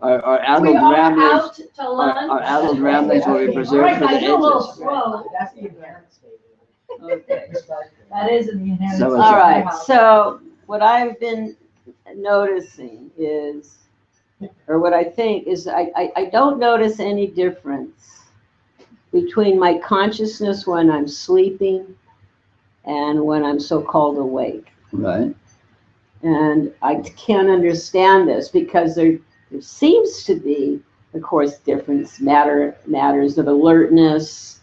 Our adult ramblings, our adult ramblings will be preserved for the ages. That's the inherent state. Okay. That is in the inherent So state. it's- All right, so what I've been noticing is, or what I think is, I don't notice any difference between my consciousness when I'm sleeping and when I'm so-called awake. Right. And I can't understand this because there seems to be, of course, matters of alertness.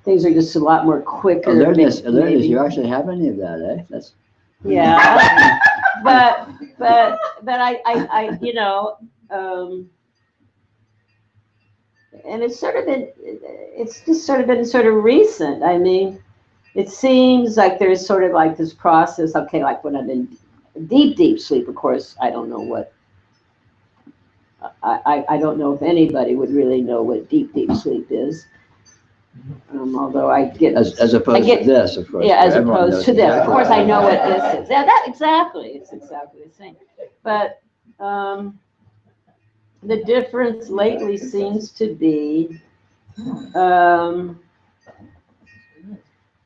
Things are just a lot more quicker. Alertness, maybe. you actually have any of that, eh? That's. Yeah, but I you know, and it's just sort of been sort of recent. I mean, it seems like there's sort of like this process. Okay, like when I'm in deep sleep, of course, I don't know what. I don't know if anybody would really know what deep sleep is. Although I get As opposed to this, of course. Yeah, as Everyone opposed knows to this. Of exactly course, what I know it what is. this is. Yeah, that exactly. It's exactly the same. But the difference lately seems to be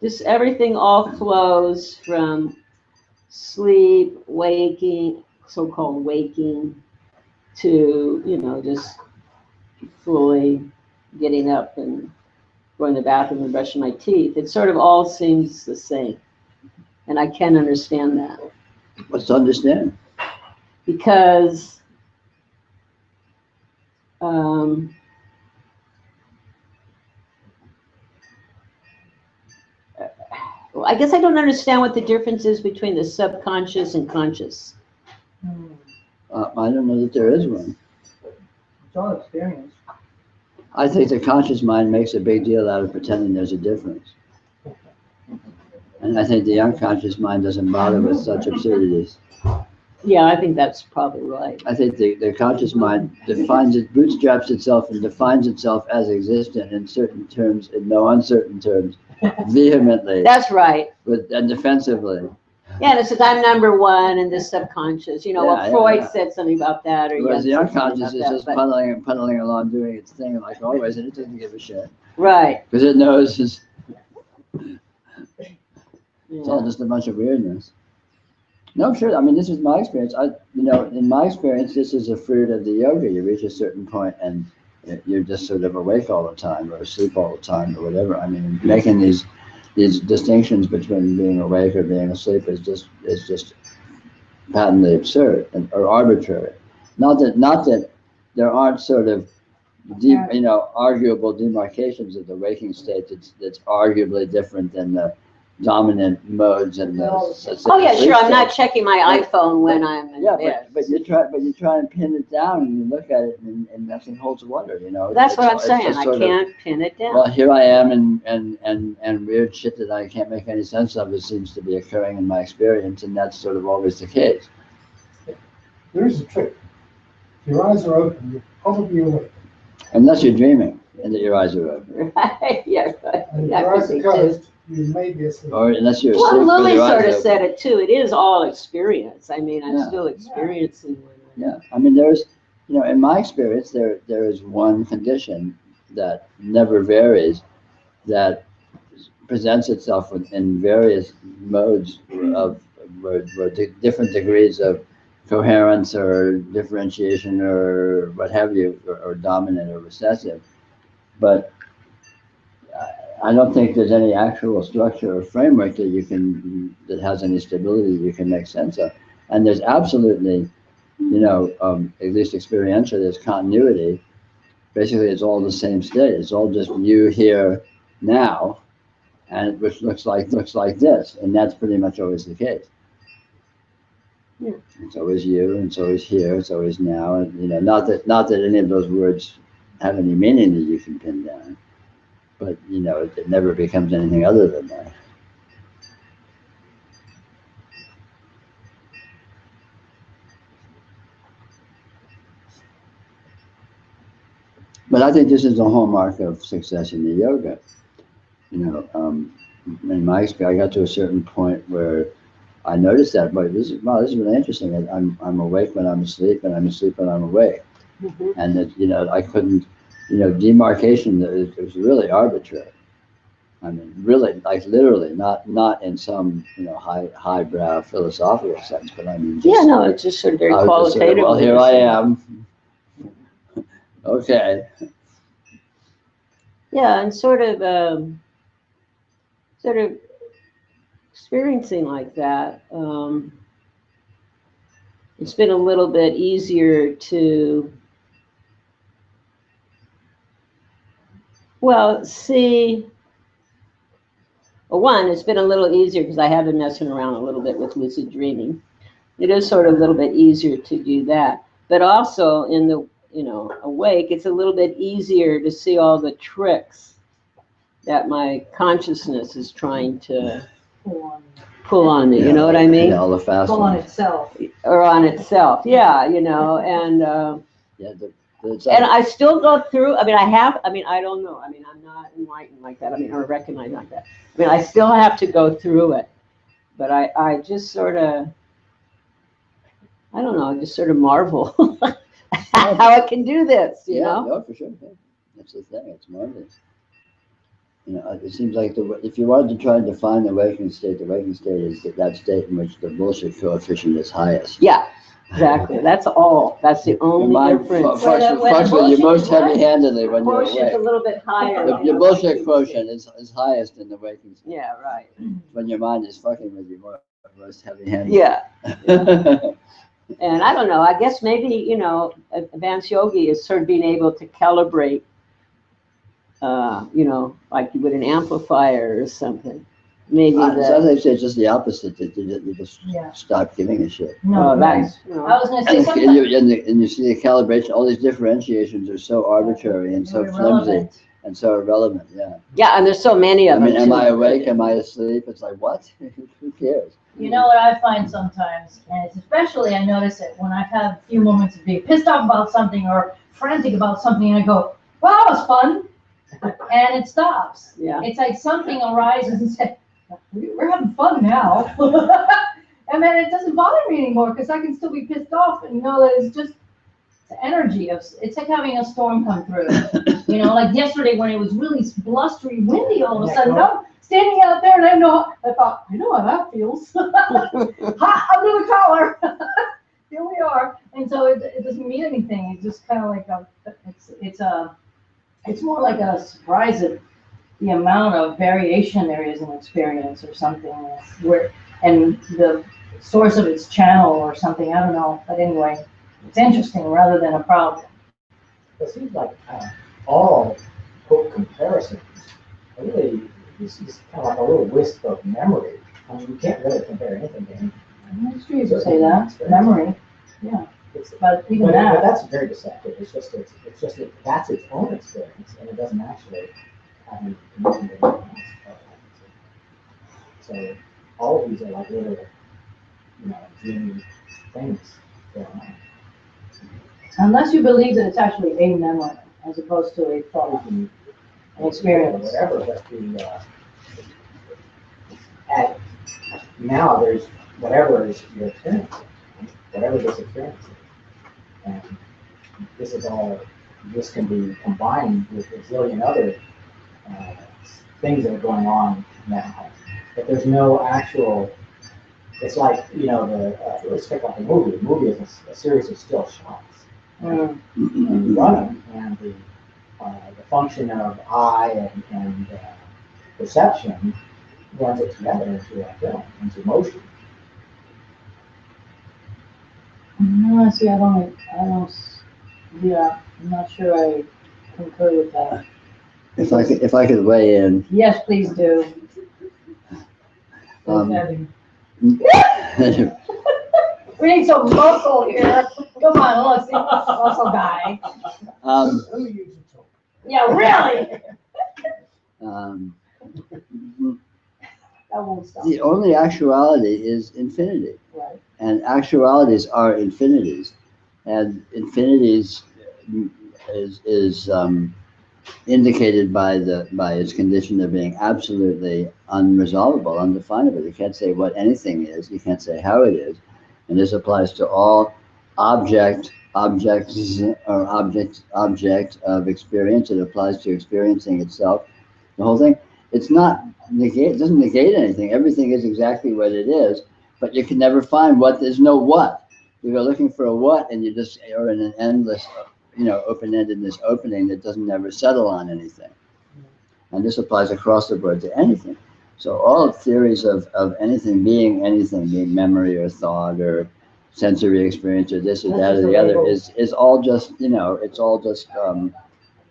just everything all flows from sleep, waking, so-called waking, to, you know, just fully getting up and going to the bathroom and brushing my teeth. It sort of all seems the same. And I can't understand that. What's to understand? Because well, I guess I don't understand what the difference is between the subconscious and conscious. I don't know that there is one. It's all experience. I think the conscious mind makes a big deal out of pretending there's a difference. And I think the unconscious mind doesn't bother with such absurdities. Yeah, I think that's probably right. I think the conscious mind bootstraps itself and defines itself as existent in certain terms, in no uncertain terms, vehemently, That's right. and defensively. Yeah, and it says I'm number one in this subconscious. You know, well, Freud said something about that, or Whereas the Jung said something unconscious is about just that, but- puddling along, doing its thing like always, and it doesn't give a shit. Right. Because it knows it's all Yeah. just a bunch of weirdness. No, sure. I mean, this is my experience. In my experience, this is a fruit of the yoga. You reach a certain point and you're just sort of awake all the time, or asleep all the time, or whatever. I mean, making these distinctions between being awake or being asleep is just patently absurd or arbitrary. Not that there aren't sort of deep, arguable demarcations of the waking state that's arguably different than the dominant modes and the Oh yeah, sure. I'm not checking my iPhone when I'm in bed. but you try and pin it down, and you look at it, and nothing holds water. That's what I'm It's saying. just I sort of, can't pin it down. well, here I am, and weird shit that I can't make any sense of. It seems to be occurring in my experience, and that's sort of always the case. There's a trick. If your eyes are open, you're probably awake. Unless you're dreaming, and that your eyes are open, Right? Yeah. Right. And if That your could eyes be are too. closed, you may be asleep. or unless you're Well, asleep with Lily your eyes sort of open. said it too. It is all experience. I mean, I'm Yeah. still experiencing when Yeah, I mean, there's, in my experience, there is one condition that never varies, that presents itself in various modes of different degrees of coherence or differentiation or what have you, or dominant or recessive. But I don't think there's any actual structure or framework that has any stability you can make sense of. And there's absolutely, at least experientially, there's continuity. Basically, it's all the same state. It's all just you here now, and which looks like this, and that's pretty much always the case. Yeah. It's always you, and it's always here, it's always now, and not that any of those words have any meaning that you can pin down, but it never becomes anything other than that. But I think this is a hallmark of success in the yoga. In my experience, I got to a certain point where I noticed that, but this is really interesting. I'm awake when I'm asleep, and I'm asleep when I'm awake. Mm-hmm. And that, I couldn't, demarcation. It was really arbitrary. I mean, really, like literally, not in some highbrow philosophical sense, but I mean, Yeah, no, it's just sort of very I was just sort of, qualitative. well, here I am. Okay. Yeah, and sort of experiencing like that. It's been a little bit easier to, well, see. Well, one, it's been a little easier because I have been messing around a little bit with lucid dreaming. It is sort of a little bit easier to do that. But also in the, awake, it's a little bit easier to see all the tricks that my consciousness is trying to pull on me. You know what I mean? Yeah, all the fast Pull on ones. itself. Or on itself. Yeah, and Yeah, and I still go through, I don't know. I'm not enlightened like that. Or recognized like that. I still have to go through it. But I just sort of, I don't know, I just sort of marvel how I can do this, you know? No, for sure. Yeah. That's the thing. It's marvelous. It seems like if you wanted to try and define the awakening state is that state in which the bullshit coefficient is highest. Yeah, exactly. That's all. That's the only difference. Functionally, you're most heavy-handedly when you're Quotient's awake. a little bit higher. Your bullshit quotient is highest in the waking state. Yeah, right. When your mind is fucking with you most heavy-handed. Yeah. And I don't know, I guess maybe, advanced yogi is sort of being able to calibrate, like you would an amplifier or something. Maybe sometimes it's just the opposite, that you just stop giving a shit. No, that's, I was going to say something. And you see the calibration, all these differentiations are so arbitrary and so flimsy and so irrelevant, yeah. Yeah, and there's so many of them. Am I awake? Am I asleep? It's like, what? Who cares? You know what I find sometimes, and it's especially I notice it when I've had a few moments of being pissed off about something or frantic about something, and I go, well, that was fun, and it stops. Yeah. It's like something arises and says, we're having fun now. And then it doesn't bother me anymore because I can still be pissed off and know that it's just the energy of, it's like having a storm come through. Like yesterday when it was really blustery, windy all of a sudden, I'm standing out there and I thought, I know how that feels. Hot under the collar. Here we are. And so it doesn't mean anything. It's just kind of like it's more like a surprise at the amount of variation there is in experience or something, and the source of its channel or something, I don't know, but anyway, it's interesting rather than a problem. It seems like all quote comparisons are really this is kind of like a little wisp of memory. You can't really compare anything to anything. It's true to say that. Memory, yeah. But that's very deceptive. It's just that's its own experience, and it doesn't actually have any connection to anything else. So all of these are like little, dreamy things going on. Unless you believe that it's actually a memory as opposed to a thought, an experience. Whatever, but now there's whatever is your experience, whatever this experience is. And this can be combined with a zillion other things that are going on now. But there's no actual, it's like, let's take like a movie. A movie is a series of still shots. And you run them, and the function of eye and perception runs it together into a film, into motion. No, see, I'm not sure I concur with that. If I could weigh in. Yes, please do. We need some muscle here. Come on, let's see, muscle guy. Yeah, really. That won't stop. The only actuality is infinity. Right. And actualities are infinities. And infinities is indicated by its condition of being absolutely unresolvable, undefinable. You can't say what anything is. You can't say how it is, and this applies to all objects or object of experience. It applies to experiencing itself. The whole thing. It's not negate. It doesn't negate anything. Everything is exactly what it is, but you can never find what. There's no what. You go looking for a what, and you just are in an endless, open-endedness opening that doesn't never settle on anything. And this applies across the board to anything. So all theories of anything, being memory or thought or sensory experience or this or that or the other is all just, it's all just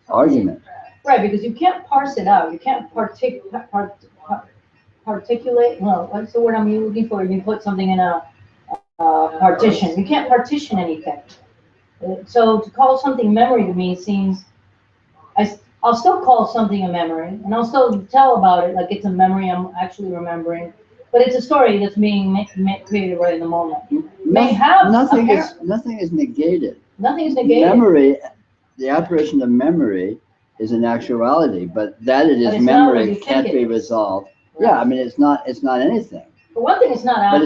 argument. Right, because you can't parse it out. You can't particulate. Well, what's the word I'm looking for? You put something in a partition. You can't partition anything. So to call something memory to me seems, I'll still call something a memory, and I'll still tell about it like it's a memory I'm actually remembering. But it's a story that's being created right in the moment. Nothing is negated. Nothing is negated. Memory, the operation of memory is an actuality, but that it is memory can't be resolved. Right. Yeah, I mean it's not anything. For one thing, it's not accurate.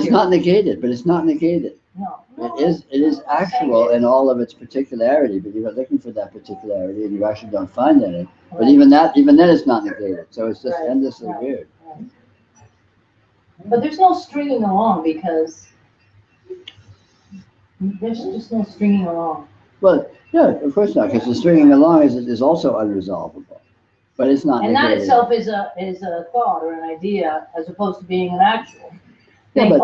But it's not negated. No. It is actual in all of its particularity, but you're looking for that particularity and you actually don't find any. Right. But even then it's not negated. So it's just endlessly weird. Right. But there's no stringing along because there's just no stringing along. Well, yeah, of course not, because the stringing along is also unresolvable. But it's not and negated. That itself is a thought or an idea as opposed to being an actual. Yeah, it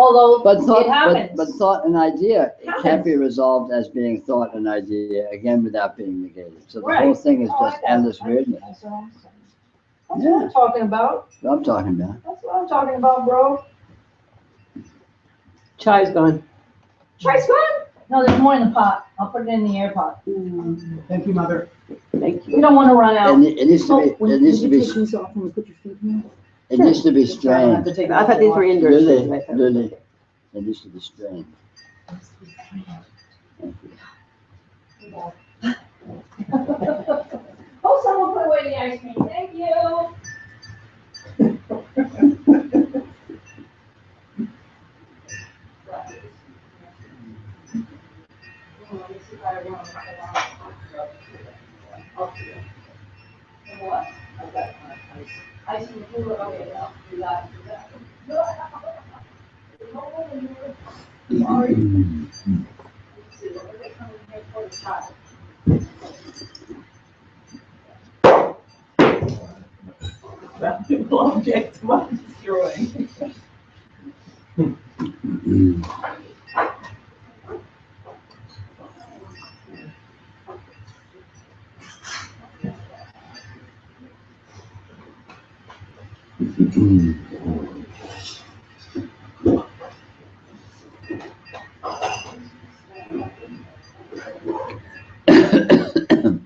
happens. But thought and idea can't be resolved as being thought and idea again without being negated. So the whole thing is just endless weirdness. That's what I'm saying. That's what I'm talking about. That's what I'm talking about. That's what I'm talking about, bro. Chai's gone. Chai's gone? No, there's more in the pot. I'll put it in the air pot. Thank you, Mother. Thank you. We don't want to run out. It needs to be. It needs to be. It needs to be strained. I thought these were indoor. Lily, it needs to be strained. Thank you. Oh, someone put away the ice cream. Thank you. What? Okay. Ice cream cooler. Okay, now we got that. Sorry. Let's see, what are they coming here for the child? Valuable object worth destroying.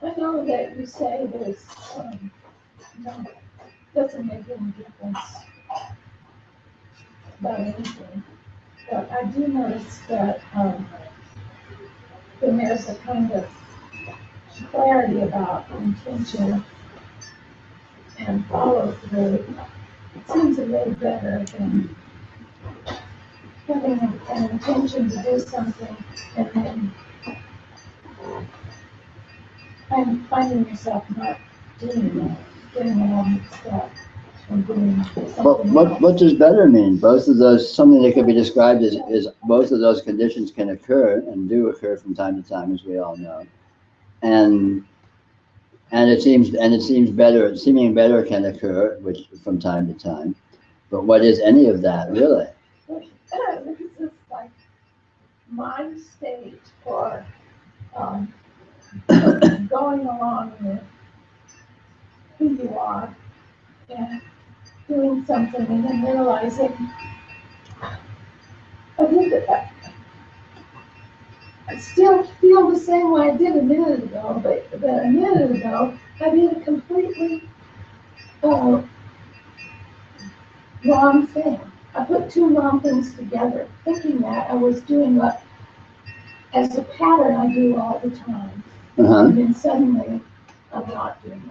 I know that you say there's, doesn't make any difference about anything, but I do notice that, when there's a kind of clarity about intention and follow through, it seems a little better than having an intention to do something and then finding yourself not doing that, getting all mixed up and doing something What does better mean? Both of those, something that could be described as both of those conditions can occur and do occur from time to time, as we all know. And it seems better, seeming better can occur, which from time to time. But what is any of that really? This is like mind state or going along with who you are and doing something and then realizing I did that. I still feel the same way I did a minute ago, but a minute ago I did a completely wrong thing. I put two wrong things together, thinking that I was doing what, as a pattern, I do all the time. And then suddenly I'm not doing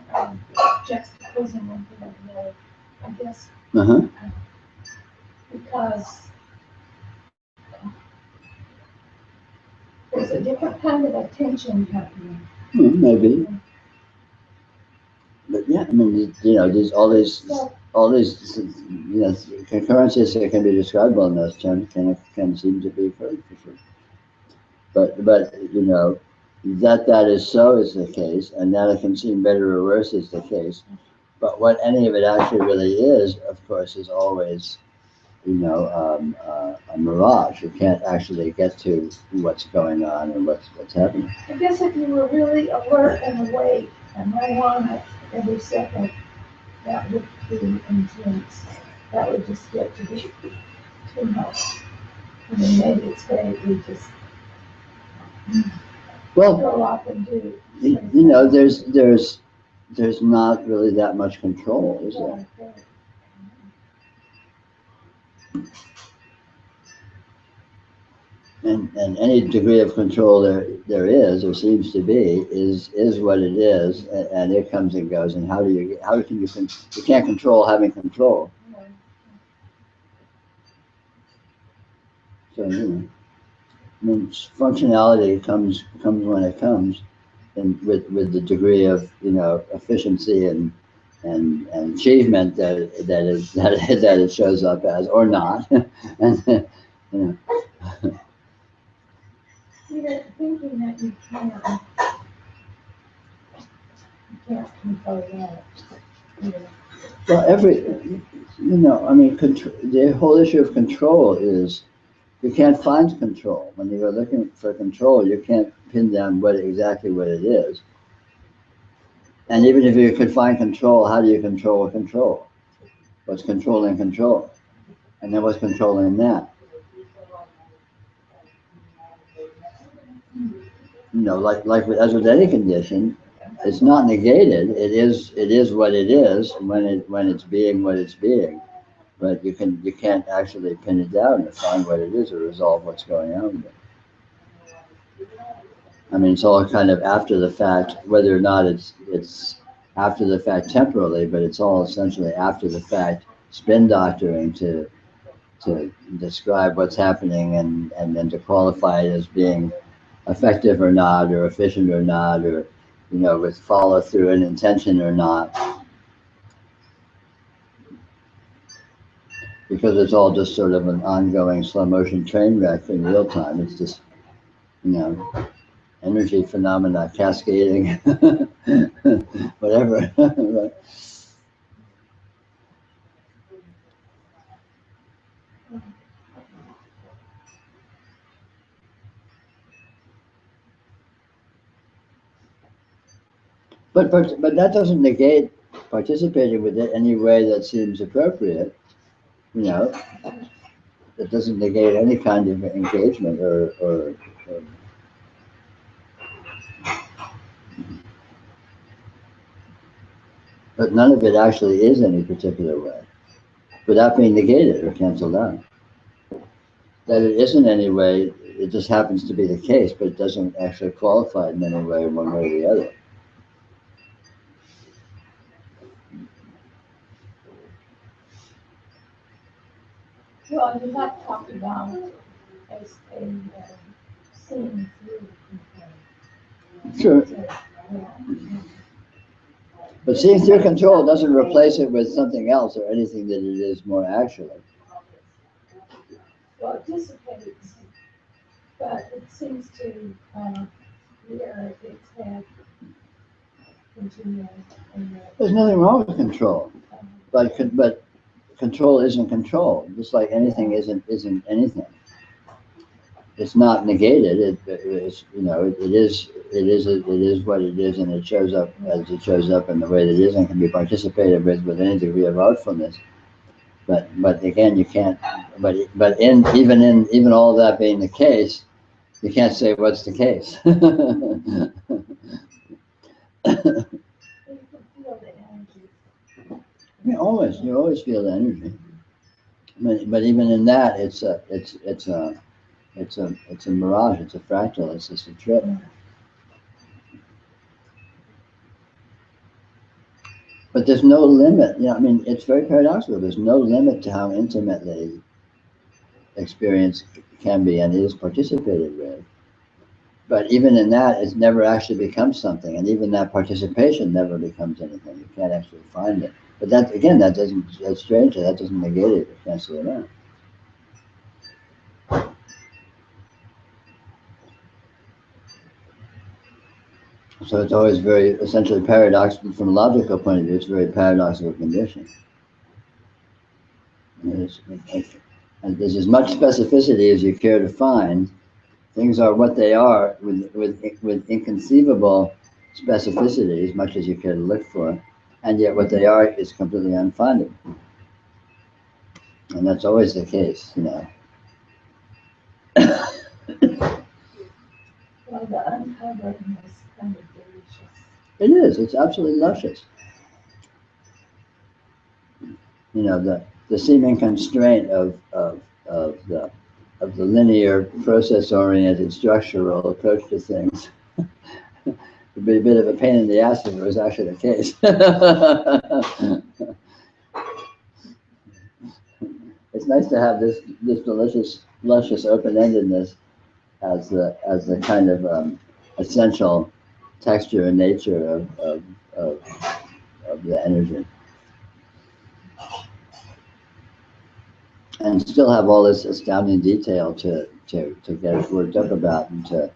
juxtaposing one thing with another. I guess Uh-huh. because there's a different kind of attention happening. Maybe. But yeah, I mean, there's all these, concurrences that can be describable in those terms can seem to be occurring for sure. But that is so is the case, and that it can seem better or worse is the case. But what any of it actually really is, of course, is always, a mirage. You can't actually get to what's going on and what's happening. I guess if you were really alert and awake and right on it every second, that would be intense. That would just get to be too much. I mean, maybe it's great, we just Well, grow up and do. there's not really that much control, is there? And any degree of control there is or seems to be is what it is, and it comes and goes. And how can you can't control having control? So I mean, functionality comes when it comes, and with the degree of efficiency and achievement that it shows up as or not, and You're thinking that you can't control that. Well, I mean, the whole issue of control is you can't find control. When you are looking for control, you can't pin down exactly what it is. And even if you could find control, how do you control a control? What's controlling control? And then what's controlling that? As with any condition, it's not negated. It is what it is when it's being what it's being. But you can't actually pin it down and find what it is or resolve what's going on with it. I mean, it's all kind of after the fact, whether or not it's after the fact temporally, but it's all essentially after the fact spin doctoring to describe what's happening and then to qualify it as being effective or not, or efficient or not, or with follow through and intention or not, because it's all just sort of an ongoing slow motion train wreck in real time. It's just energy phenomena cascading, whatever. Right. But that doesn't negate participating with it any way that seems appropriate. It doesn't negate any kind of engagement or but none of it actually is any particular way, without being negated or canceled out. That it isn't any way, it just happens to be the case, but it doesn't actually qualify in any way, one way or the other. Well, you have talked about a seeing through control. Sure. But seeing through control doesn't replace it with something else or anything that it is more actually. Well, it dissipates, but it seems to rear its head continually. There's nothing wrong with control, but control isn't control. Just like anything isn't anything. It's not negated. It is what it is, and it shows up as it shows up in the way that it is, and can be participated with any degree of artfulness. But again, you can't. But even all that being the case, you can't say what's the case. You always feel the energy. But even in that, it's a mirage. It's a fractal. It's just a trip. But there's no limit. You know, I mean, it's very paradoxical. There's no limit to how intimately experience can be and is participated with. But even in that, it never actually becomes something, and even that participation never becomes anything. You can't actually find it. But that, again, that's strange. That doesn't negate it or cancel it out. So it's always very essentially paradoxical from a logical point of view. It's a very paradoxical condition. And there's as much specificity as you care to find. Things are what they are with inconceivable specificity, as much as you care to look for, and yet what they are is completely unfindable. And that's always the case, you know. Well, the uncovering is kind of delicious. It is. It's absolutely luscious. You know, the seeming constraint of the linear, process-oriented, structural approach to things would be a bit of a pain in the ass if it was actually the case. It's nice to have this delicious, luscious open-endedness as the kind of essential texture and nature of the energy, and still have all this astounding detail to get us worked up about and to.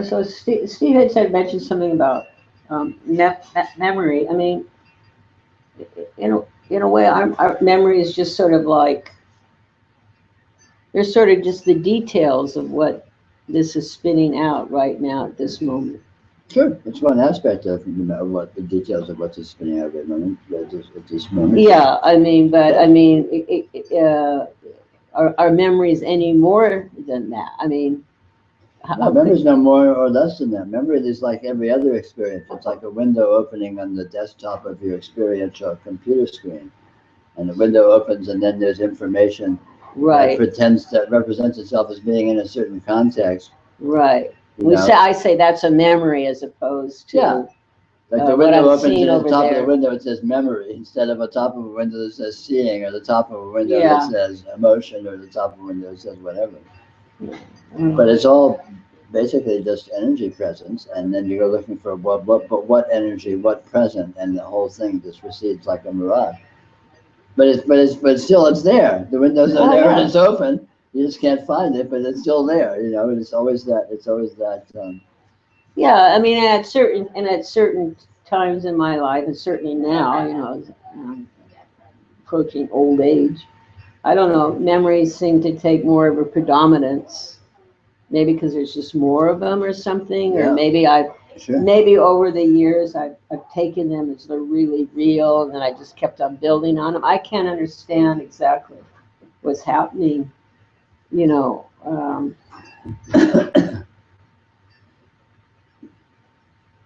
So Steve had mentioned something about memory. I mean, in a way, our memory is just sort of like, they're sort of just the details of what this is spinning out right now at this moment. Sure, it's one aspect of, you know, what the details of what's spinning out at this moment. Yeah, I mean, but I mean, are memories any more than that? I mean, no, memory's no more or less than that. Memory is like every other experience. It's like a window opening on the desktop of your experiential computer screen. And the window opens, and then there's information right, that represents itself as being in a certain context. Right. You know? I say that's a memory as opposed to. Yeah. Like the window opens, and at the top there. of the window it says memory instead of a top of a window that says seeing, or the top of a window Yeah. that says emotion, or the top of a window that says whatever. Mm. But it's all basically just energy presence, and then you go looking for what energy, what present, and the whole thing just recedes like a mirage. But still it's there. The windows are there, and it's open. You just can't find it, but it's still there. You know, and it's always that. Yeah, I mean, at certain times in my life, and certainly now, you know, as approaching old age, I don't know, memories seem to take more of a predominance. Maybe because there's just more of them or something, or maybe maybe over the years I've taken them as they're really real, and then I just kept on building on them. I can't understand exactly what's happening, you know.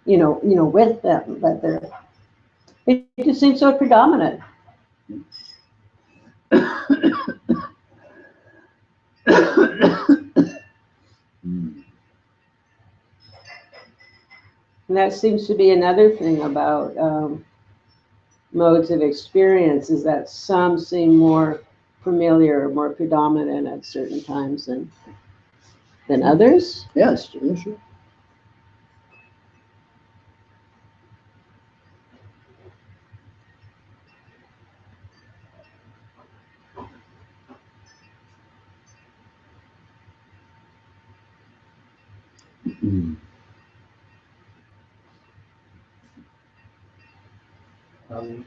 With them, but it just seems so predominant. And that seems to be another thing about modes of experience, is that some seem more familiar, more predominant at certain times than others. Yes, sure.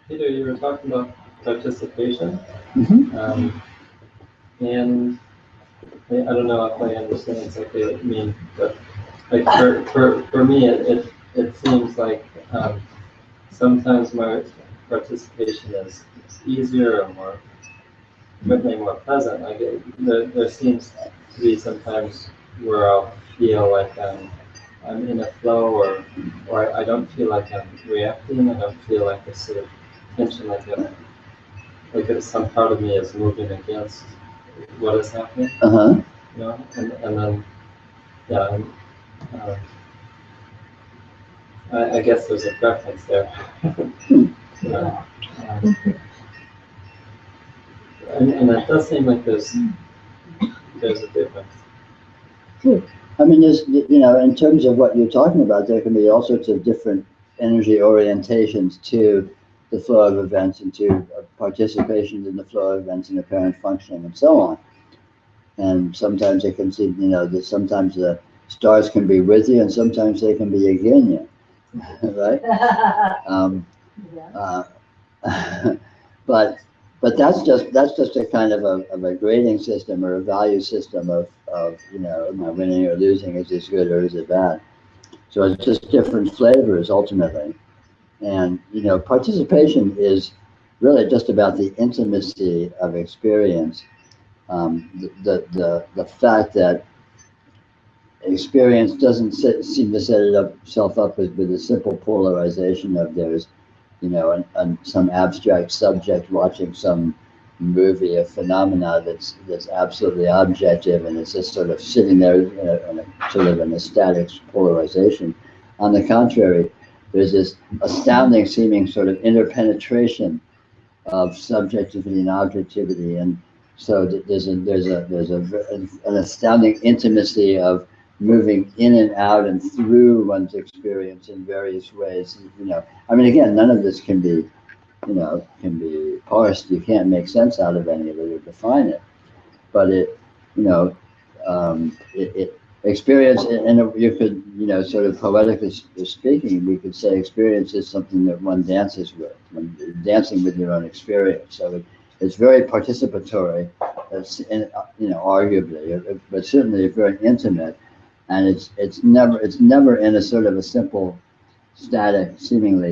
Peter, you were talking about participation, Mm-hmm. and I don't know if I understand exactly what you mean, but like for me, it seems like sometimes my participation is easier or more, certainly more pleasant. Like there seems to be sometimes where I'll feel like I'm I'm in a flow, or I don't feel like I'm reacting. I don't feel like this sort of tension, like some part of me is moving against what is happening. Uh-huh. You know, and then yeah, uh, I guess there's a preference there. Yeah. And it does seem like there's a difference. I mean, there's, in terms of what you're talking about, there can be all sorts of different energy orientations to the flow of events and to participation in the flow of events and apparent functioning and so on. And sometimes they can see, that sometimes the stars can be with you and sometimes they can be against you, right? But that's just a kind of a grading system or a value system of am I winning or losing? Is this good or is it bad? So it's just different flavors ultimately. And participation is really just about the intimacy of experience. The fact that experience doesn't seem to set itself up with a simple polarization of there's some abstract subject watching some movie, a phenomena that's absolutely objective, and it's just sort of sitting there in a sort of an static polarization. On the contrary, there's this astounding seeming sort of interpenetration of subjectivity and objectivity, and so there's an astounding intimacy of moving in and out and through one's experience in various ways. I mean, again, none of this can be parsed. You can't make sense out of any of it or define it. But experience, and you could, sort of poetically speaking, we could say experience is something that one dances with, dancing with your own experience. So it's very participatory, arguably, but certainly very intimate. And it's never in a sort of a seemingly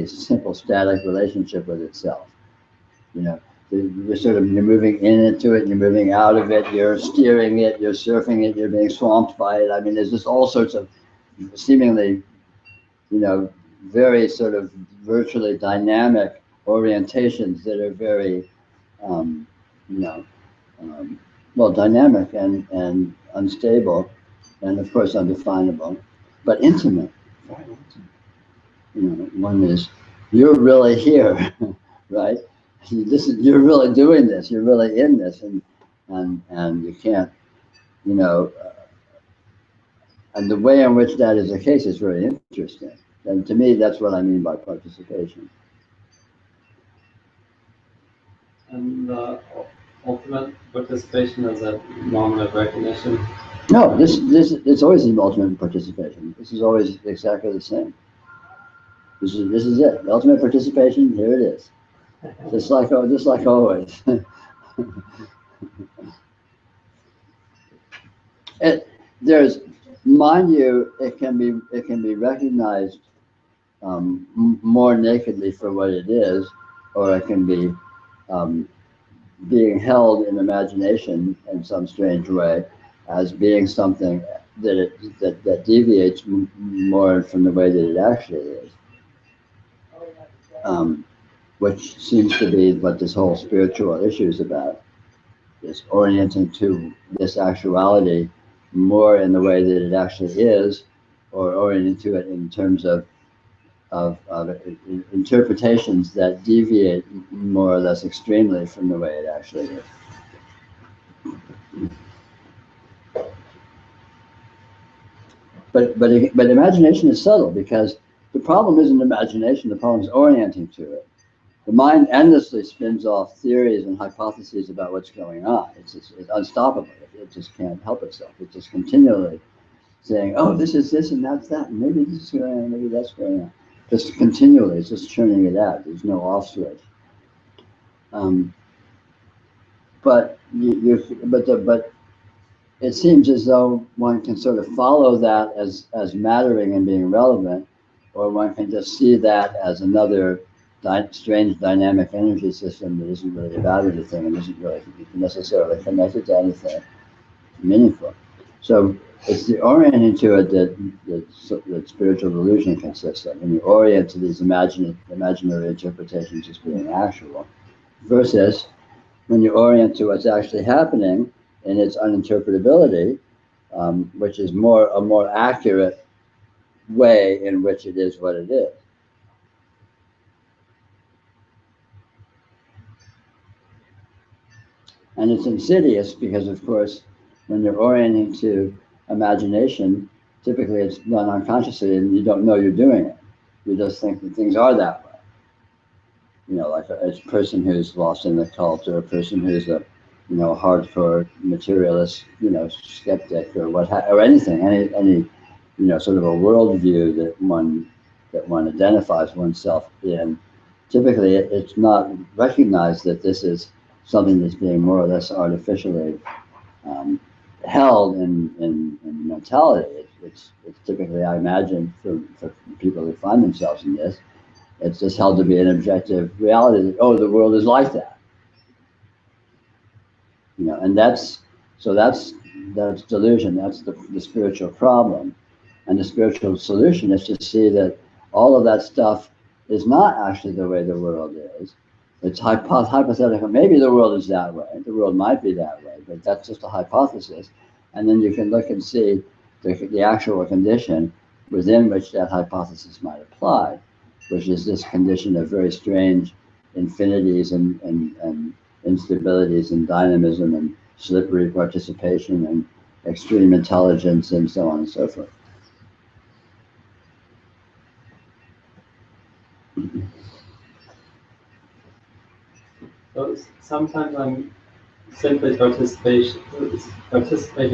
simple static relationship with itself. You're moving into it, you're moving out of it, you're steering it, you're surfing it, you're being swamped by it. I mean, there's just all sorts of seemingly, very sort of virtually dynamic orientations that are very, dynamic and unstable, and of course undefinable, but intimate. Very intimate. One is, you're really here, right? You're really doing this. You're really in this, and you can't, and the way in which that is the case is very interesting. And to me, that's what I mean by participation. And ultimate participation is a moment of recognition. No, it's always the ultimate participation. This is always exactly the same. This is it. The ultimate participation. Here it is. Just like always. Mind you, it can be recognized more nakedly for what it is, or it can be being held in imagination in some strange way as being something that deviates more from the way that it actually is. Which seems to be what this whole spiritual issue is about, is orienting to this actuality more in the way that it actually is, or orienting to it in terms of interpretations that deviate more or less extremely from the way it actually is. But imagination is subtle, because the problem isn't imagination, the problem is orienting to it. The mind endlessly spins off theories and hypotheses about what's going on. It's unstoppable. It just can't help itself. It's just continually saying, oh, this is this and that's that, and maybe this is going on, maybe that's going on. Just continually, it's just churning it out. There's no off switch. But it seems as though one can sort of follow that as mattering and being relevant, or one can just see that as another strange dynamic energy system that isn't really about anything and isn't really necessarily connected to anything meaningful. So it's the orienting to it that spiritual delusion consists of. When you orient to these imaginary interpretations as being actual, versus when you orient to what's actually happening in its uninterpretability, which is a more accurate way in which it is what it is. And it's insidious because, of course, when you're orienting to imagination, typically it's done unconsciously and you don't know you're doing it. You just think that things are that way. You know, like a person who's lost in the cult, or a person who's a, hardcore materialist, skeptic, or or anything, any, sort of a worldview that one identifies oneself in. Typically, it's not recognized that this is something that's being more or less artificially held in mentality. It's typically, I imagine, for people who find themselves in this, it's just held to be an objective reality that, oh, the world is like that. And that's delusion. That's the spiritual problem. And the spiritual solution is to see that all of that stuff is not actually the way the world is. It's hypothetical. Maybe the world is that way. The world might be that way, but that's just a hypothesis. And then you can look and see the actual condition within which that hypothesis might apply, which is this condition of very strange infinities and instabilities and dynamism and slippery participation and extreme intelligence and so on and so forth. So sometimes I'm simply participating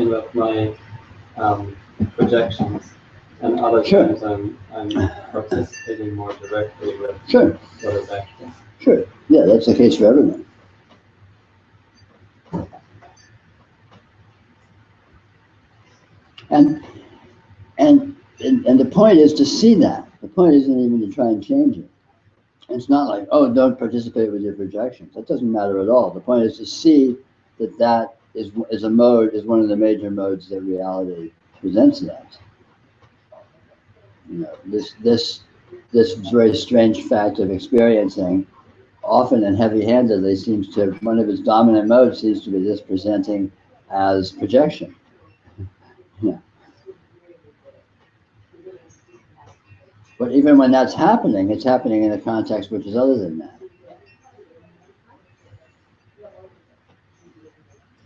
with my projections, and other times I'm participating more directly with what is actual. Sure. Yeah, that's the case for everyone. And the point is to see that. The point isn't even to try and change it. It's not like, oh, don't participate with your projections. That doesn't matter at all. The point is to see that is one of the major modes that reality presents that. This very strange fact of experiencing, often and heavy-handedly, one of its dominant modes seems to be this presenting as projection. Yeah. But even when that's happening, it's happening in a context which is other than that.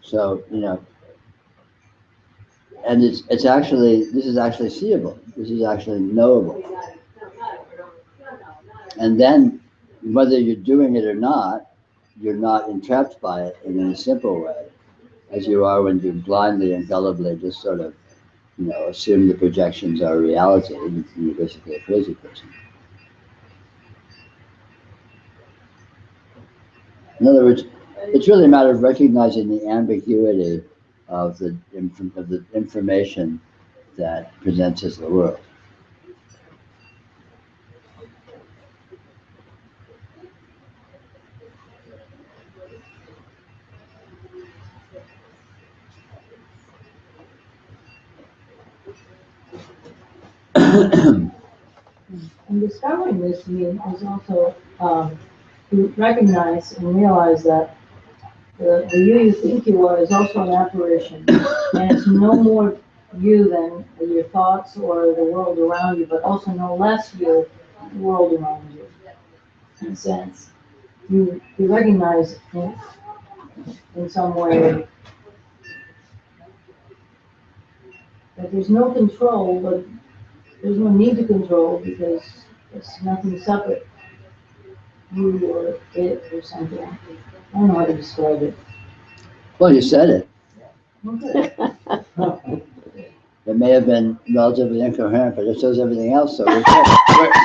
So, and this is actually seeable. This is actually knowable. And then, whether you're doing it or not, you're not entrapped by it in a simple way, as you are when you blindly and gullibly just sort of, assume the projections are reality, and you're basically a crazy person. In other words, it's really a matter of recognizing the ambiguity of the information that presents as the world. And discovering this to me is also to recognize and realize that the you think you are is also an apparition, and it's no more you than your thoughts or the world around you, but also no less you than the world around you. In a sense, you recognize in some way that there's no control, but there's no need to control because it's nothing separate. You or it or something. I don't know how to describe it. Well, you said it. Okay. It may have been relatively incoherent, but it shows everything else, so we're good.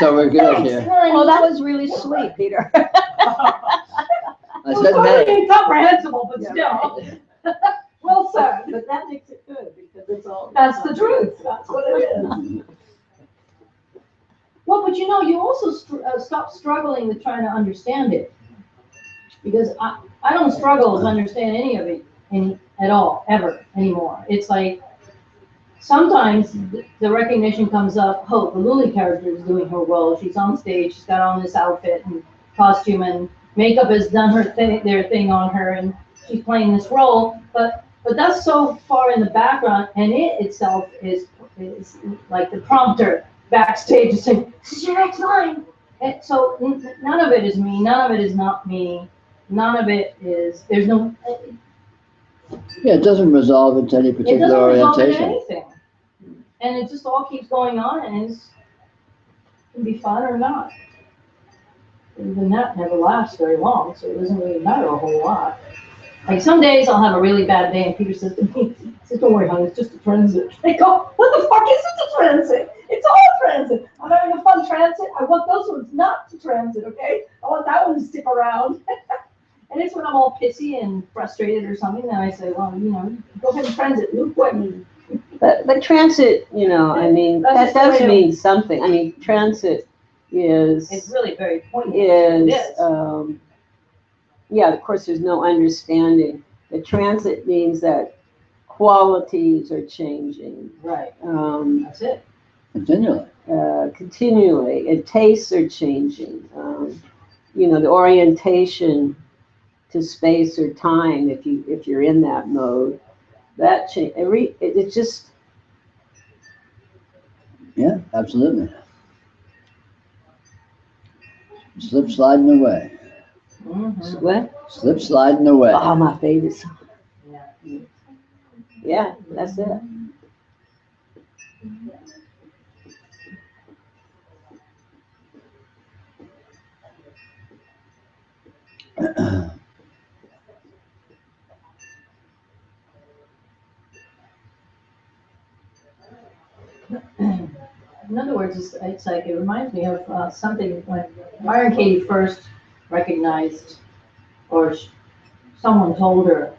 We're good here. Well, that was really sweet, Peter. I said may. Incomprehensible, but still. Well said. But that makes it good because it's all. That's the truth. That's what it is. Well, but you also stop struggling with trying to understand it. Because I don't struggle to understand any of it at all, ever, anymore. It's like sometimes the recognition comes up, oh, the Lily character is doing her role. She's on stage, she's got on this outfit and costume, and makeup has done their thing on her, and she's playing this role. But that's so far in the background, and it itself is like the prompter backstage is saying, this is your next line. And so none of it is me, none of it is not me, none of it is, there's no, Yeah, it doesn't resolve into any it particular doesn't result in orientation. anything. And it just all keeps going on, and it can be fun or not. Even that never lasts very long, so it doesn't really matter a whole lot. Like some days I'll have a really bad day, and Peter says to me, he says, don't worry, honey, it's just a transit. I go, what the fuck is it a transit? It's all a transit. I'm having a fun transit. I want those ones not to transit, okay? I want that one to stick around. And it's when I'm all pissy and frustrated or something that I say, well, you know, go ahead and transit real quick. But transit, you know, I mean, That's that just the does way mean something. I mean, transit It's is, really very poignant. It is. yeah, of course, there's no understanding. The transit means that qualities are changing. Right, that's it. Continually. Continually, and tastes are changing. You know, the orientation to space or time, if you're in that mode, that change. It's just. Yeah, absolutely. Slip sliding away. Mhm. What? Slip sliding away. Oh, my favorite song. Yeah. Yeah, that's it. In other words, it's like, it reminds me of something when Myron Katie first recognized, or someone told her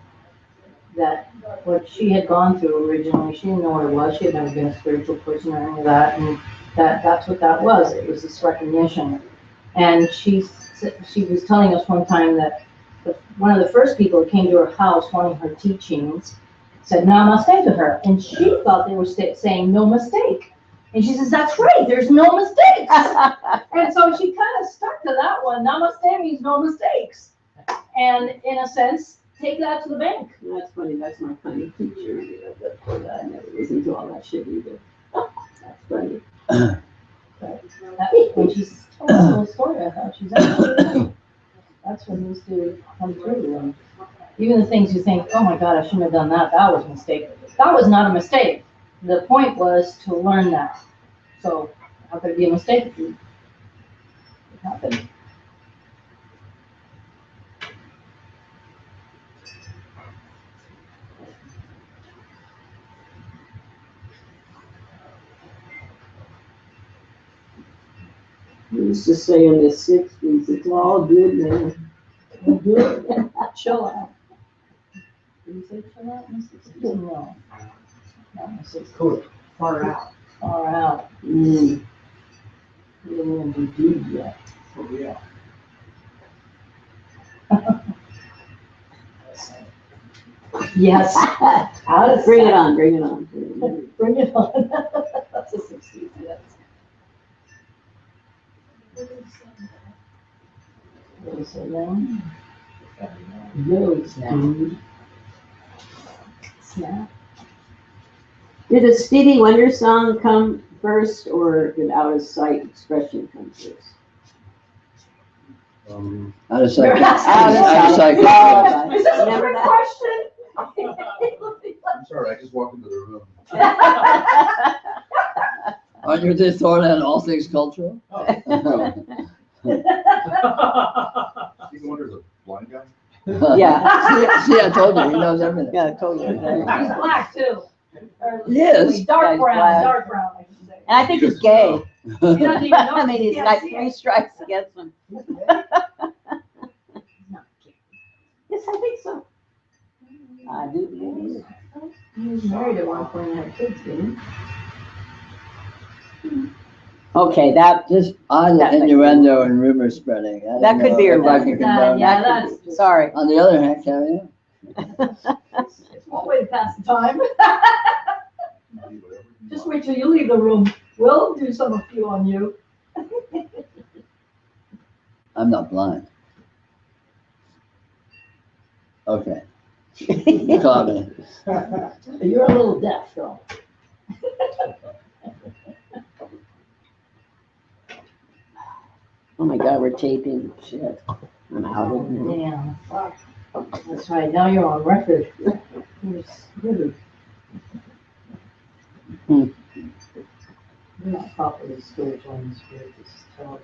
that what she had gone through originally, she didn't know what it was. She had never been a spiritual person or any of that, and that's what that was. It was this recognition. And she was telling us one time that one of the first people who came to her house wanting her teachings said namaste to her, and she thought they were saying no mistake. And she says, that's right, there's no mistakes. And so she kind of stuck to that one. Namaste means no mistakes. And in a sense, take that to the bank. That's funny. That's my funny teacher. But I never listened to all that shit either. That's funny. When she's told us a little story, I thought she's actually right. That's what needs to come through. And even the things you think, oh my God, I shouldn't have done that. That was a mistake. That was not a mistake. The point was to learn that. So how could it be a mistake if it happened? We used to say in the 60s, it's all good, man. Good. Chill out. Did you say chill out in the 60s? No. Not in the 60s. Cool. Far out. Far out. Mm. We didn't even do deed yet. For real. Yes. Out of Bring it sight. on, bring it on. Bring it on. Bring it on. That's a 60s, yes. What is it then? Really snap. Snap. Did a Stevie Wonder song come first, or did Out of Sight expression come first? Out of sight. You're asking Out of sight. Oh, Is this a remember trick that? question? I'm sorry, I just walked into the room. Aren't you the authority on all things cultural? Stephen Wonder's a blind guy? Yeah. See, I told you, he knows everything. Yeah, totally. He's black too. Or Yes. Dark Guy's brown, black. dark brown, I should say. And I think he's gay. He doesn't even know. I mean, he's Yeah, got see 3 it. strikes against him. He's not gay. Yes, I think so. I do believe he is. He was married at one point and had kids, didn't he? Okay, that Just on the innuendo and rumor spreading. I don't That could know be a if I rumor. can condone Yeah, that. that's just, sorry. On the other hand, Carrie, it's one way to pass the time. wait till you leave the room. We'll do a few on you. I'm not blind. Okay. Caught me. You're a little deaf, though. Oh my God, we're taping. Shit. I'm out of it. Yeah, fuck. That's right, now you're on record. You're screwed. Hmm. You're not properly spiritual in the spirit, this is terrible.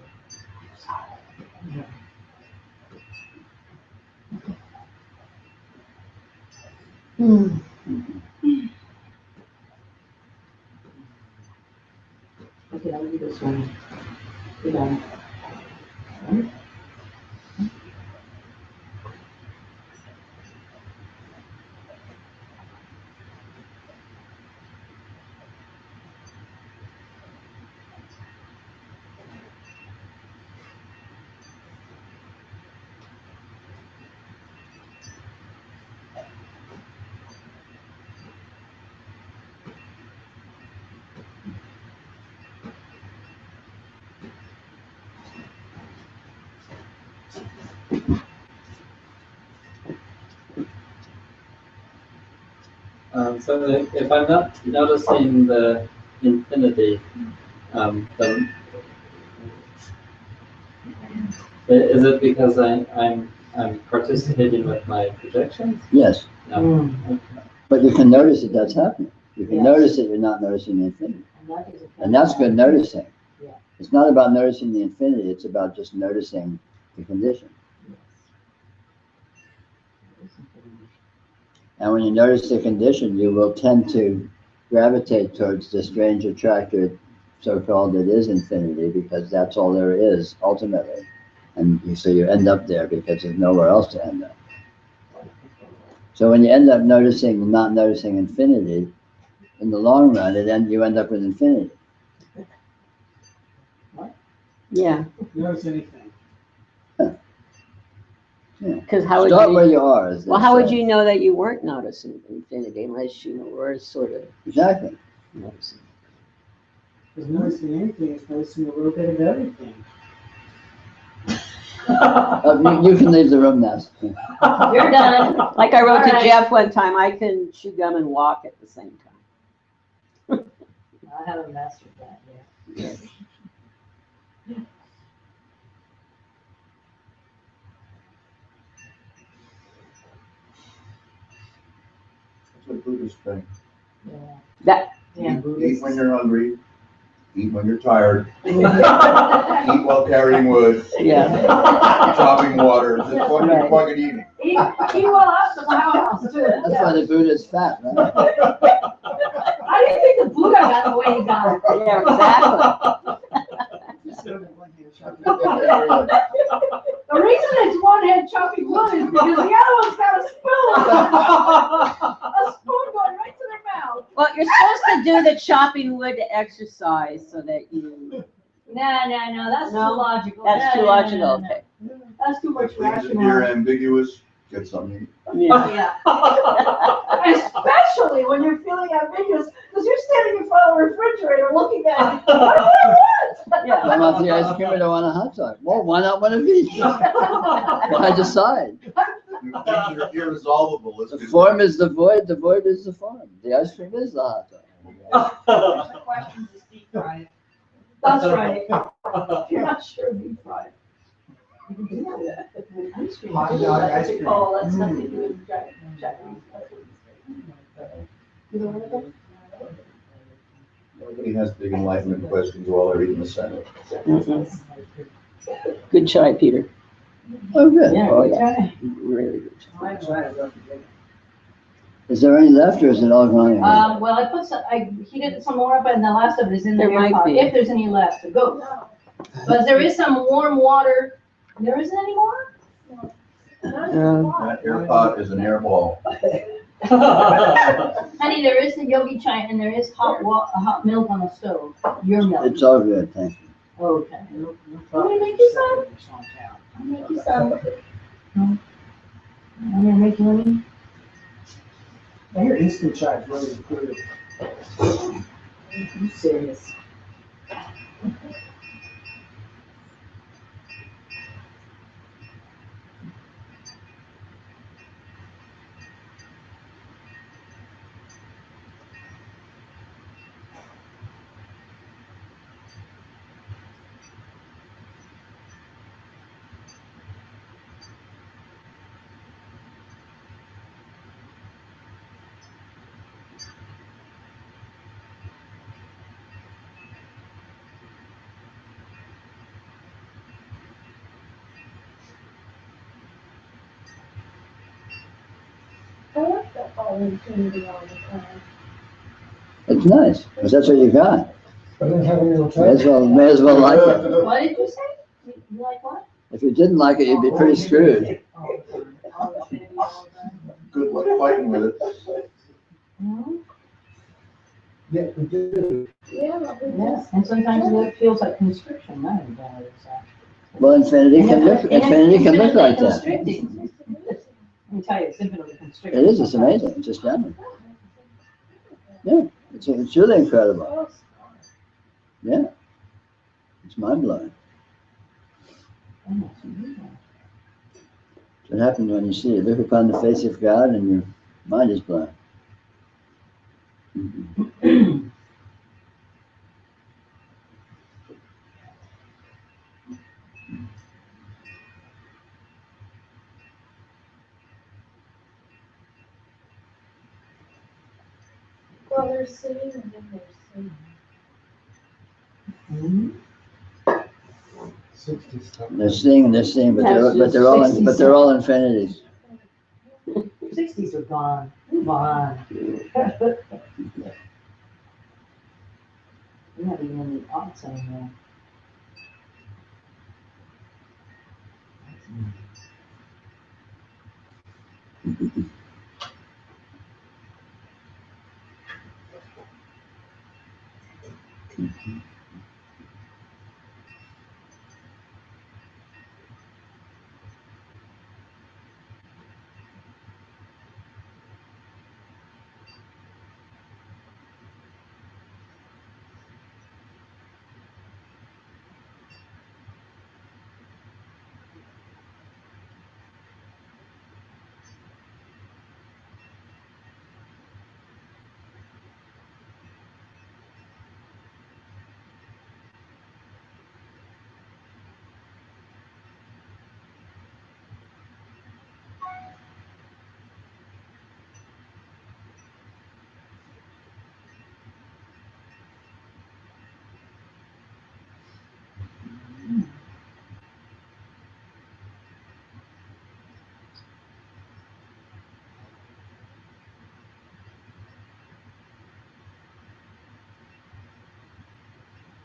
Yeah. Hmm. Okay, I'll do this one. You're done. Right? So if I'm not noticing the infinity, then is it because I'm participating with my projections? Yes, No. but you can notice that that's happening. You can Yes. notice that you're not noticing the infinity. And that's good noticing. Yeah. It's not about noticing the infinity, it's about just noticing the condition. And when you notice the condition, you will tend to gravitate towards the strange attractor, so-called, that is infinity, because that's all there is ultimately. And so you end up there because there's nowhere else to end up. So when you end up noticing and not noticing infinity, in the long run, you end up with infinity. Yeah, Notice anything. because how would Start where you, you are. As they well, how would say. you know that you weren't noticing infinity unless you were sort of Exactly. noticing? Because noticing anything is noticing a little bit of everything. You can leave the room now. You're done. Like I wrote All to right. Jeff one time, I can chew gum and walk at the same time. I haven't mastered that yet. That's what Buddhists think. Yeah. That, Yeah. Eat when you're hungry, eat when you're tired, eat while carrying wood, yeah, chopping water, just Right. fucking eating. Eat well out of my house, too. That's why the Buddha is fat, right? How do you think the Buddha got the way he got? yeah, exactly. The reason it's one hand chopping wood is because the other one's got a spoon. A spoon going right to their mouth. Well, you're supposed to do the chopping wood to exercise so that you, No, that's too No? logical. that's too No, logical, no. okay. That's too much If you're rationality. ambiguous, get something to eat. Yeah. Yeah. Especially when you're feeling ambiguous, because you're standing in front of a refrigerator looking at it. What do I want? Yeah. I want the ice cream or do I want a hot dog? Well, why not one of each? Why decide? Things that are irresolvable. Let's The do form that. is the void is the form. The ice cream is the hot dog. The question is deep fried. That's right. If you're not sure, be fried. Ice cream. Hot dog That's ice what you cream. call, that's nothing to do with Japanese. You know what Nobody has big enlightenment questions while they're eating the salad. Mhm. Good try, Peter. Oh, good. Yeah, Oh, we yeah. try. Really good try. Is there any left or is it all gone? Well, I put some, I heated some more up and the last of it is in the There air might pot, be. if there's any left, it goes. But there is some warm water, there isn't any more? That air pot is an air ball. Honey, there is the yogi chai and there is hot milk on the stove, your milk. It's all good, thank you. Okay. Let me make you some. I'll make you some. No? I'm gonna make you any. I hear instant chai is really good. I'm serious. I like that all infinity all the time. It's nice, because that's what you got. I didn't have any more May as well like it. What did you say? You like what? If you didn't like it, you'd be pretty screwed. All the time. All infinity, all the time. Good luck fighting with it. Mhm. Yeah, we do. Yeah, but we Yeah, just, and sometimes it feels like constriction, not invalid, so. Well, infinity can look like that. Constricting. Let me tell you, it's infinitely constricting. It is, it's amazing, it's astounding. Yeah, it's really incredible. oh, Yeah. It's mind blowing. What happens when you see it? Look upon the face of God and your mind is blown. well, they're seeing and then they're seeing. Mhm. 60 stuff. They're seeing, but they're all infinities. 60s are gone, move on. You're not even in the odds anymore.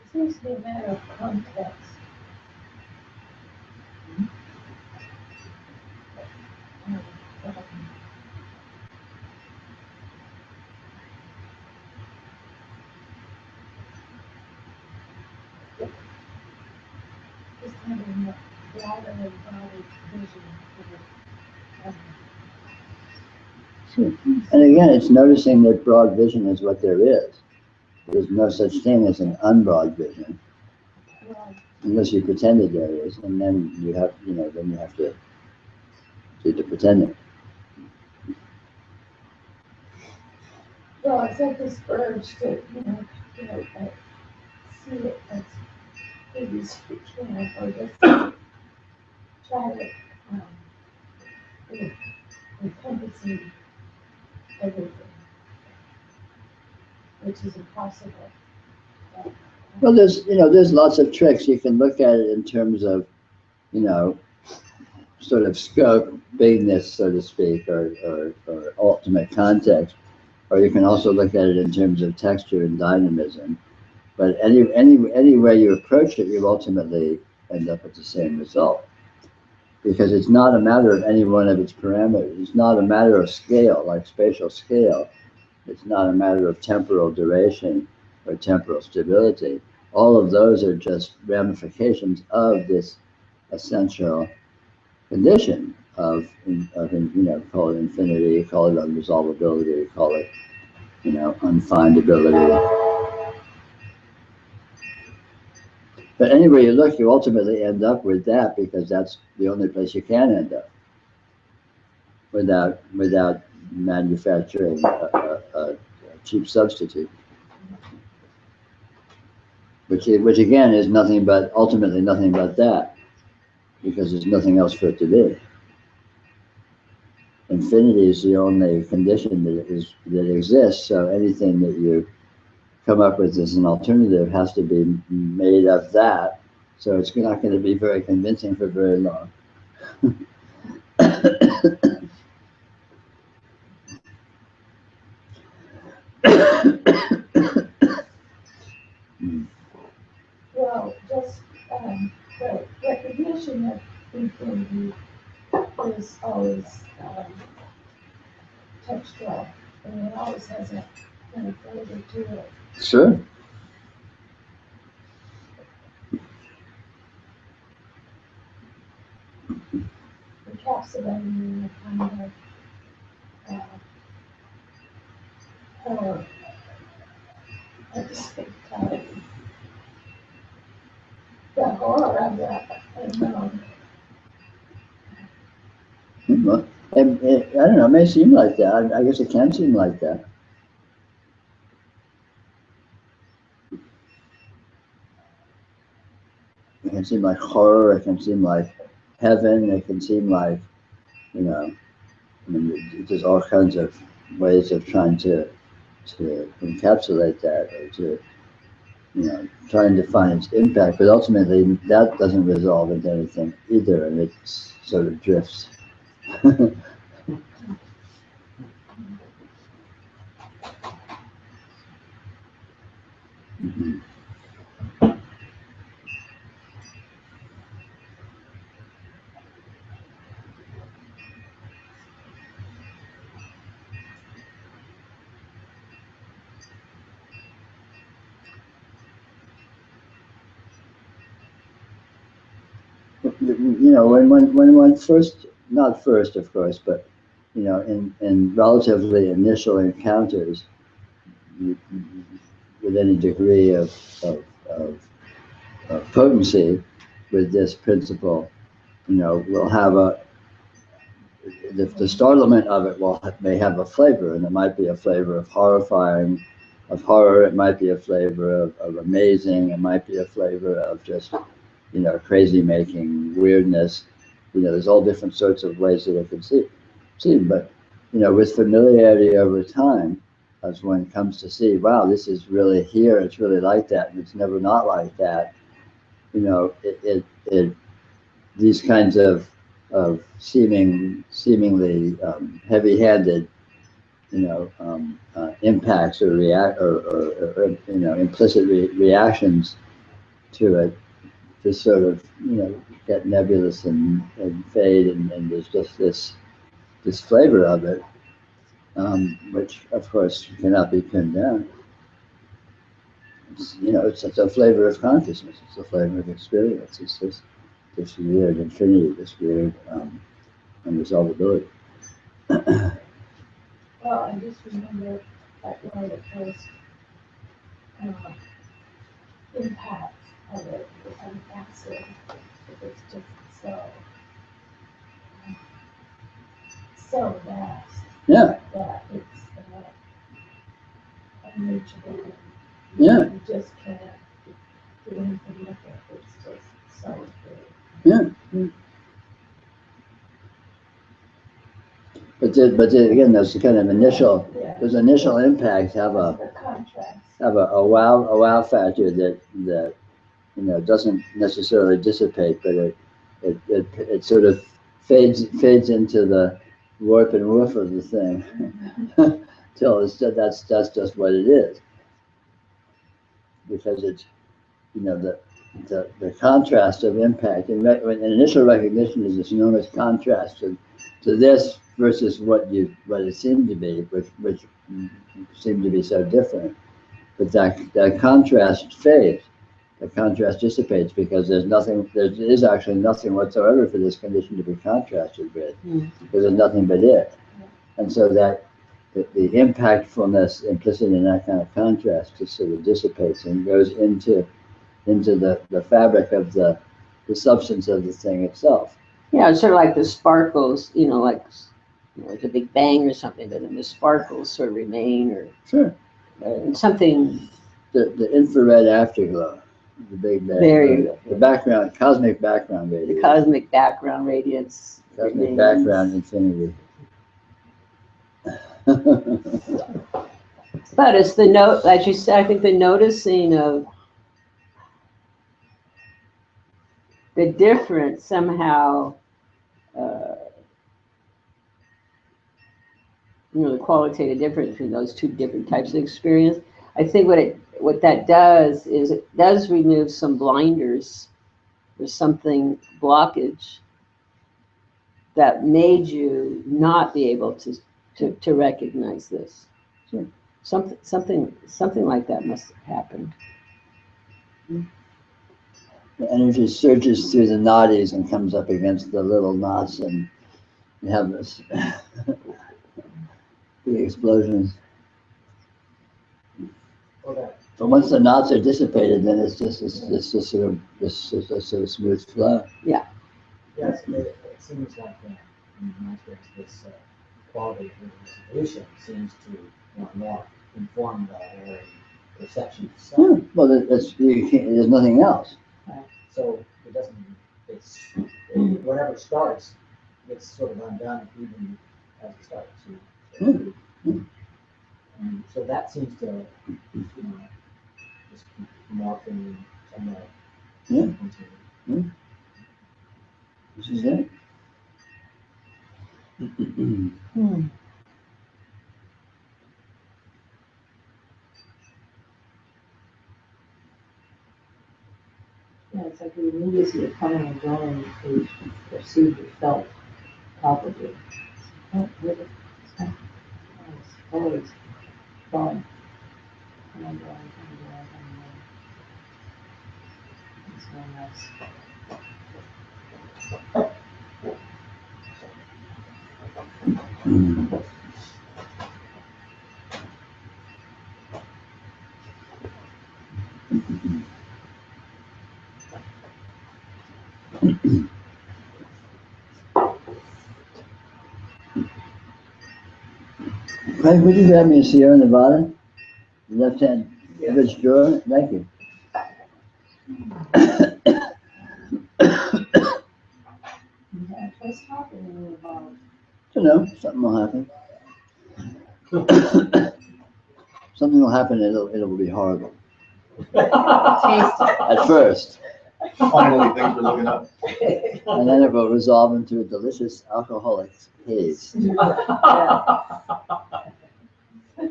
It seems to be a matter of context. Just having a broader embodied vision for And again, it's noticing that broad vision is what there is. There's no such thing as an unbroad vision, unless you pretended there is, and then you have, then you have to do the pretending. well, it's like this urge to, like, see it as big as you can, or just try to, encompassing everything, which is impossible. Well, there's lots of tricks. You can look at it in terms of, sort of scope, bigness, so to speak, or ultimate context. Or you can also look at it in terms of texture and dynamism. But any way you approach it, you ultimately end up at the same result. Because it's not a matter of any one of its parameters. It's not a matter of scale, like spatial scale. It's not a matter of temporal duration or temporal stability. All of those are just ramifications of this essential condition of call it infinity, call it unresolvability, call it, unfindability. But anywhere you look, you ultimately end up with that because that's the only place you can end up without manufacturing a cheap substitute, which again is nothing but ultimately nothing but that, because there's nothing else for it to be. Infinity is the only condition that exists. So anything that you come up with as an alternative has to be made of that. So it's not going to be very convincing for very long. Well, just the recognition of infinity is always touched off, and it always has a kind of flavor to it. Sure. Encapsulating a kind of horror at the same time. The horror of that unknown. Well, I don't know, it may seem like that. I guess it can seem like that. It can seem like horror, it can seem like heaven, it can seem like, you know, I mean, there's all kinds of ways of trying to encapsulate that, or to, you know, trying to find its impact, but ultimately that doesn't resolve into anything either, and it sort of drifts. Mhm. You know, when one first, not first, of course, but, you know, in relatively initial encounters, with any degree of potency with this principle, you know, will have the startlement of it may have a flavor, and it might be a flavor of horror, it might be a flavor of amazing, it might be a flavor of just, you know, crazy making, weirdness. You know, there's all different sorts of ways that it could see, but, you know, with familiarity over time, as one comes to see, wow, this is really here, it's really like that, and it's never not like that. You know, these kinds of seemingly heavy-handed, you know, impacts or you know, implicit reactions to it just sort of, you know, get nebulous and fade, and there's just this flavor of it, which of course cannot be pinned down. You know, it's a flavor of consciousness. It's a flavor of experience. It's just this weird infinity, this weird unresolvability. Well, I just remember that one of the first impacts of it was an acid. It's just so vast. Yeah. That it's unreachable. Yeah. You just can't do anything with it. It's just so big. Yeah. But again, those kind of initial, those initial impacts have a wow factor that you know doesn't necessarily dissipate, but it sort of fades into the warp and woof of the thing till that's just what it is, because it's, you know, the contrast of impact and initial recognition is this enormous contrast to this versus what it seemed to be, which seemed to be so different. But that contrast fades, the contrast dissipates, because there is actually nothing whatsoever for this condition to be contrasted with, because there's nothing but it. And so that the impactfulness implicit in that kind of contrast just sort of dissipates and goes into into the fabric of the substance of the thing itself. Yeah, it's sort of like the sparkles, like a big bang or something, but then the sparkles sort of remain, or Sure. Something. The infrared afterglow, the big bang. There you go. The background, cosmic background radiance. The cosmic background radiance. Cosmic remains. background infinity. But it's the note, as you said, I think the noticing of the difference somehow, the qualitative difference between those two different types of experience. I think what that does is it does remove some blinders or something blockage that made you not be able to recognize this. Sure. Something like that must have happened. The energy surges through the nadis and comes up against the little knots, and you have this big explosions. But once the knots are dissipated, then it's just sort of smooth flow. Yes, it seems like, in my experience, this quality of resolution seems to more inform the very perception itself. Yeah, well, there's nothing else. So it doesn't, whatever starts, it's sort of undone even as it starts. And so that seems to, just keep morphing somewhat. Yeah. This is it. Yeah, it's like the immediacy of coming and going is perceived or felt palpably. Oh, really? It's always going. Coming and going, coming and going, coming and going. It's very nice. Frank, would you grab me a Sierra Nevada? Left hand, which drawer? Thank you. What's happening about? You know, something will happen. Something will happen. It will be horrible. At first. Finally, things are looking up. And then it will resolve into a delicious alcoholic haze.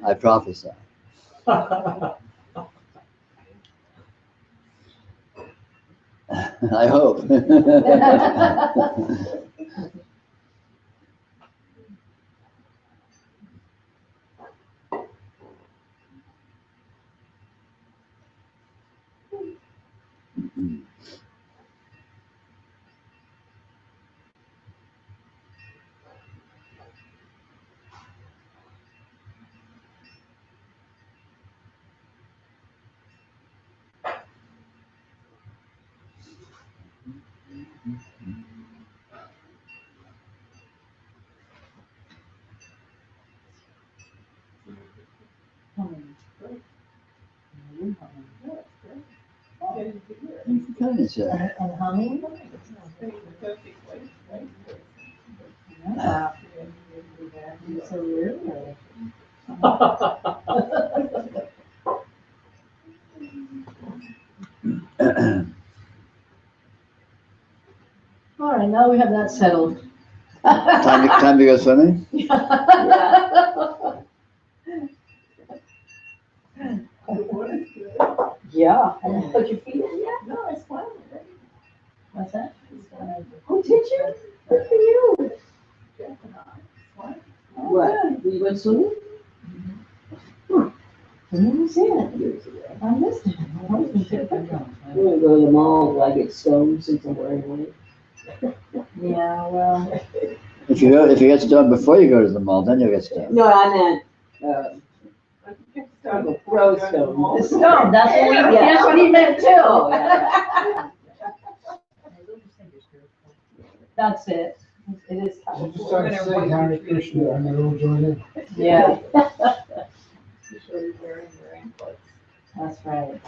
I prophesy. I hope. And humming? Yeah. So weird. All right, now we have that settled. Time to go swimming? Yeah. Put your feet in yet? No, it's fine. What's that? Oh, did you? Good for you. What? You went swimming? I didn't see it. I missed it. My husband took it. I'm gonna go to the mall till I get stoned since I'm wearing white. Yeah, well. If you get stoned before you go to the mall, then you'll get stoned. No, I meant Rosestone. The stone, Yeah. that's what he meant too. Oh, yeah. That's it. It is. You just start saying Hare Krishna and they'll all join in. Yeah, Usually wearing your anklets. that's right.